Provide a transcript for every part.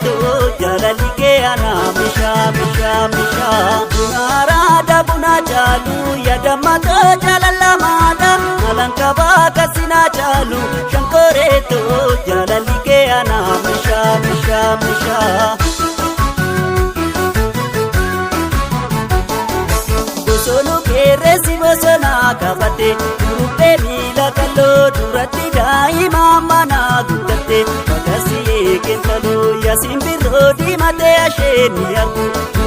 Shankoreetu jaalalli kee ana misha. Araada buna caalu yaadamata jaalallamaadha. Malankabaa kasina caalu Shankoreetu jaalalli kee ana misha. Bosonu keeresi bosona kabate durubbee miila kalloo duratti daa'ima mana guddatte bakasi eegentaloo yaasiin birroo diimatee asheeni argu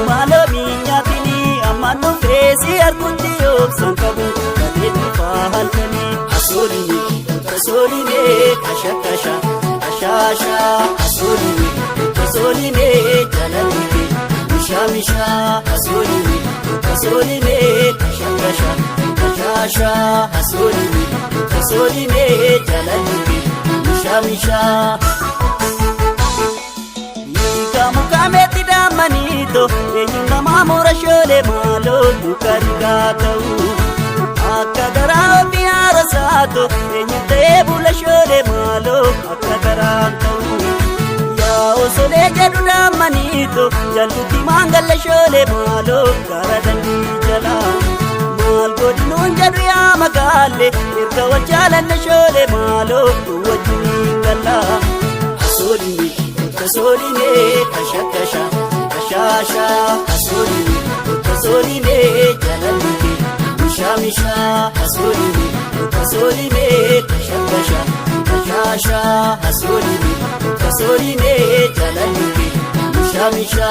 maaloo miinyaatini amma nufeesi argutti obsan qabu gadee dhufaa halkanii asooline kasha asooline jaalalli misha asooline kasha asooline jaalalli misha Mukametti damanito eenyummaa murashoolee maaloo dukarigaa ta'u akka garaa ofii haarasaato eenyu ta'ee bulashoolee maaloo akka garaa ta'u yaa osolee jedhu damanito jallutti maangallashoolee maaloo gara dandii jalaa maal godhinuun jedhu yaa magaalee erga wajjaalannashoolee maaloo wajjiniin gallaa Asooline kasha asooline jaalalli misha asooline kasha asooline jaalalli misha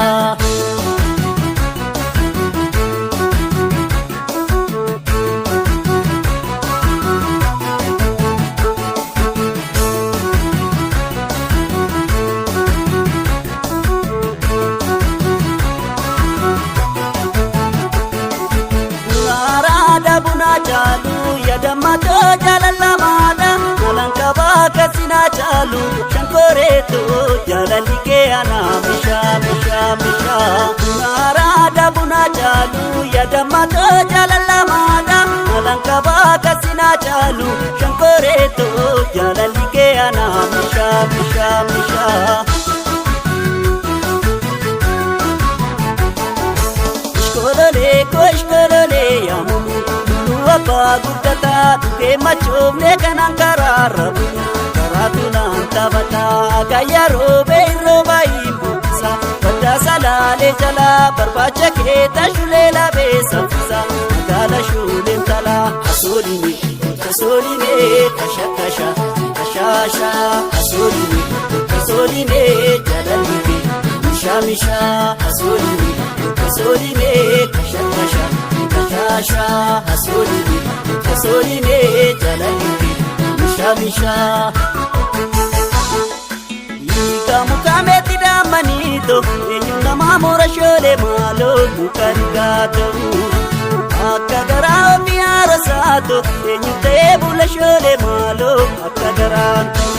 Caalu yaadamata jaalallamaadha. Malankabaa kasina caalu Shankoreetu jaalalli kee ana misha. Araada buna caalu yaadamata jaalallamaadha. Malankabaa kasina caalu Shankoreetu jaalalli kee ana misha. Ishkolole yaamumu abbaa guddataa dhufee machoofne kanaan karaarrabu karaatu naan taphataa gayyaroo beeyroo baay'een buqqisa baddaa salaalee jalaa barbaacha kee tashulee labee saffisa magaala shuuleen talaa asooline kasha asooline jaalalli misha asooline kasha asooline jaalalli misha Mukametti damanito eenyummaa murashoolee maaloo dukarigaa ta'u akka garaa ofii haarasaato eenyu ta'ee bulashoolee maaloo akka garaa ta'u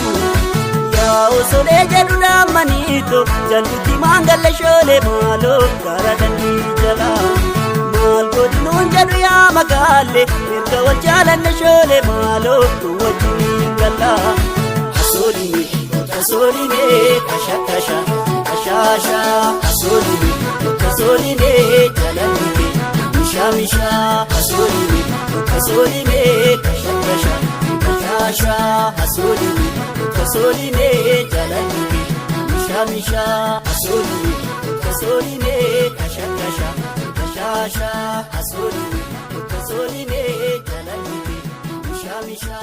yaa osolee jedhu damanito jallutti maangallashoolee maaloo gara dandii jalaa maal godhinuun jedhu yaa magaalee erga wajjaalannashoolee maaloo wajjiniin gallaa asooline kasha asooline jaalalli misha asooline kasha asooline jaalalli misha asooline kasha asooline jaalalli misha